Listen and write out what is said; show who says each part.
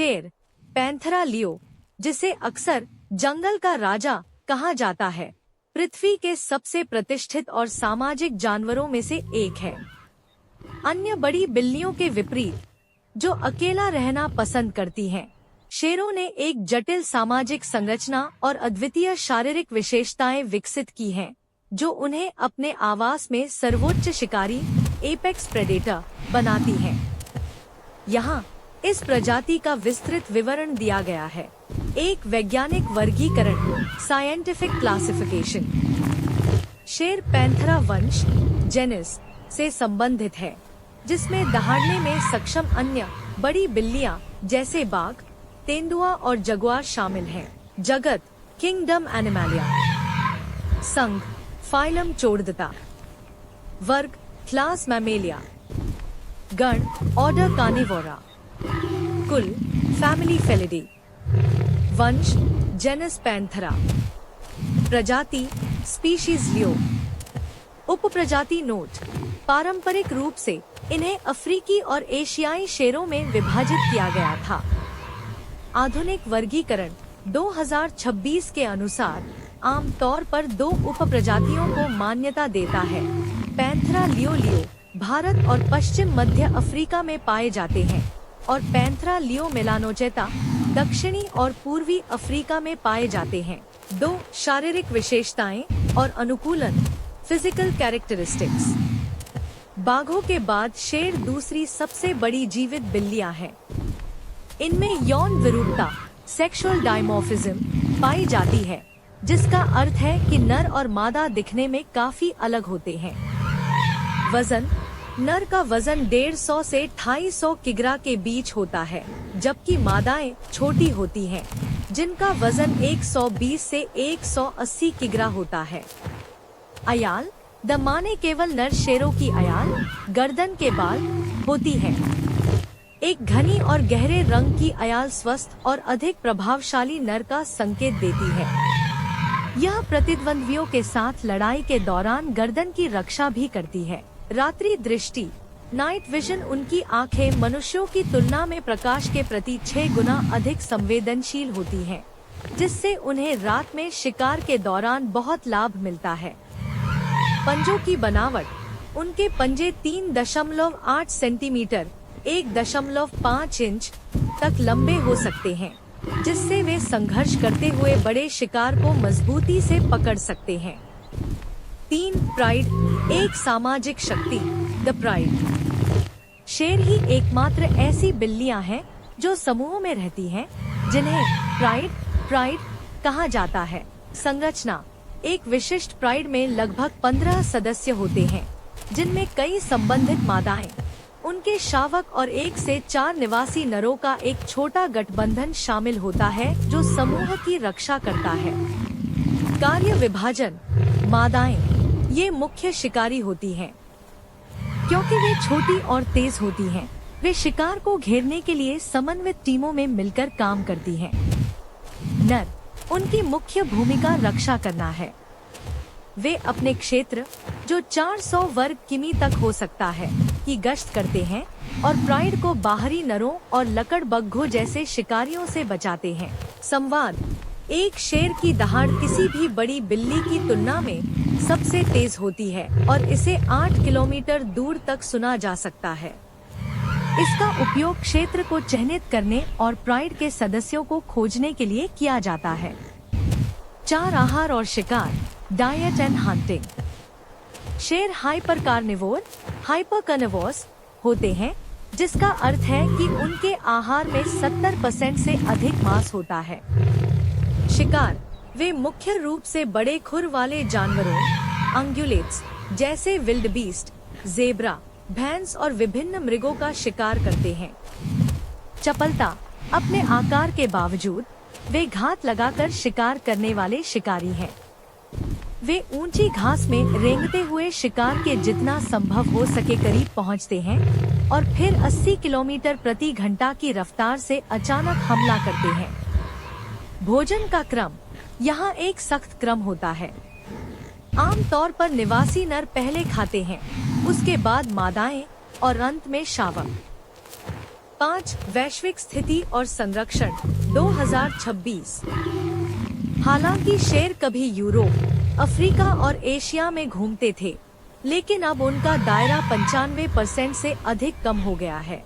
Speaker 1: शेर पैंथरा लियो, जिसे अक्सर जंगल का राजा कहा जाता है, पृथ्वी के सबसे प्रतिष्ठित और सामाजिक जानवरों में से एक है। अन्य बड़ी बिल्लियों के विपरीत, जो अकेला रहना पसंद करती हैं, शेरों ने एक जटिल सामाजिक संरचना और अद्वितीय शारीरिक विशेषताएं विकसित की हैं, जो उन्हें अपने आवास में सर्वोच्च शिकारी एपेक्स प्रेडेटर बनाती हैं। यहाँ इस प्रजाति का विस्तृत विवरण दिया गया है। एक वैज्ञानिक वर्गीकरण, साइंटिफिक क्लासिफिकेशन। शेर पैंथरा वंश जेनिस से संबंधित है, जिसमें दहाड़ने में सक्षम अन्य बड़ी बिल्लियां जैसे बाघ, तेंदुआ और जगुआर शामिल हैं। जगत किंगडम एनिमलिया। संघ फाइलम चोरदता। वर्ग क्लास मैमेलिया। गण ऑर्डर कार्निवोरा। कुल फैमिली फेलिडी। वंश जेनस पैंथरा। प्रजाति स्पीशीज लियो। उपप्रजाति नोट। पारंपरिक रूप से इन्हें अफ्रीकी और एशियाई शेरों में विभाजित किया गया था। आधुनिक वर्गीकरण 2026 के अनुसार आमतौर पर 2 उपप्रजातियों को मान्यता देता है। पैंथरा लियो लियो भारत और पश्चिम मध्य अफ्रीका में पाए जाते हैं और पैंथरा लियो मेलानोचेता दक्षिणी और पूर्वी अफ्रीका में पाए जाते हैं। 2 शारीरिक विशेषताएं और अनुकूलन, फिजिकल कैरेक्टरिस्टिक्स। बाघों के बाद शेर दूसरी सबसे बड़ी जीवित बिल्लियां हैं। इनमें यौन विरूपता, सेक्सुअल डायमॉर्फिज्म पाई जाती है, जिसका अर्थ है कि नर और मादा दिखने में काफी अलग होते हैं। वजन नर का वजन 150 से 250 किग्रा के बीच होता है, जबकि मादाएं छोटी होती हैं, जिनका वजन 120 से 180 किग्रा होता है। अयाल दमाने केवल नर शेरों की अयाल, गर्दन के बाल होती है। एक घनी और गहरे रंग की अयाल स्वस्थ और अधिक प्रभावशाली नर का संकेत देती है। यह प्रतिद्वंद्वियों के साथ लड़ाई के दौरान गर्दन की रक्षा भी करती है। रात्रि दृष्टि नाइट विजन उनकी आंखें मनुष्यों की तुलना में प्रकाश के प्रति 6 गुना अधिक संवेदनशील होती हैं, जिससे उन्हें रात में शिकार के दौरान बहुत लाभ मिलता है। पंजों की बनावट उनके पंजे 3.8 सेंटीमीटर 1.5 इंच तक लंबे हो सकते हैं, जिससे वे संघर्ष करते हुए बड़े शिकार को मजबूती से पकड़ सकते हैं। 3 प्राइड एक सामाजिक शक्ति, द प्राइड। शेर ही एकमात्र ऐसी बिल्लियां हैं जो समूहों में रहती हैं, जिन्हें प्राइड कहा जाता है। संरचना एक विशिष्ट प्राइड में लगभग 15 सदस्य होते हैं, जिनमें कई संबंधित मादाएं, उनके शावक और 1 से 4 निवासी नरों का एक छोटा गठबंधन शामिल होता है, जो समूह की रक्षा करता है। कार्य विभाजन मादाएं ये मुख्य शिकारी होती हैं। क्योंकि वे छोटी और तेज होती हैं, वे शिकार को घेरने के लिए समन्वित टीमों में मिलकर काम करती हैं। नर उनकी मुख्य भूमिका रक्षा करना है। वे अपने क्षेत्र, जो 400 वर्ग किमी तक हो सकता है, की गश्त करते हैं और प्राइड को बाहरी नरों और लकड़बग्घों जैसे शिकारियों से बचाते हैं। संवाद एक शेर की दहाड़ किसी भी बड़ी बिल्ली की तुलना में सबसे तेज होती है और इसे 8 किलोमीटर दूर तक सुना जा सकता है। इसका उपयोग क्षेत्र को चिह्नित करने और प्राइड के सदस्यों को खोजने के लिए किया जाता है। 4 आहार और शिकार, डाइट एंड हंटिंग। शेर हाइपर कार्निवोर्स होते हैं, जिसका अर्थ है कि उनके आहार में 70% से अधिक मांस होता है। शिकार वे मुख्य रूप से बड़े खुर वाले जानवरों, अंगुलेट्स जैसे विल्डबीस्ट, जेब्रा, भैंस और विभिन्न मृगों का शिकार करते हैं। चपलता अपने आकार के बावजूद वे घात लगाकर शिकार करने वाले शिकारी हैं। वे ऊंची घास में रेंगते हुए शिकार के जितना संभव हो सके करीब पहुंचते हैं और फिर 80 किलोमीटर प्रति घंटा की रफ्तार से अचानक हमला करते हैं। भोजन का क्रम यहाँ एक सख्त क्रम होता है। आमतौर पर निवासी नर पहले खाते हैं, उसके बाद मादाएं और अंत में शावक। 5. वैश्विक स्थिति और संरक्षण 2026। हालांकि शेर कभी यूरोप, अफ्रीका और एशिया में घूमते थे, लेकिन अब उनका दायरा 95% से अधिक कम हो गया है।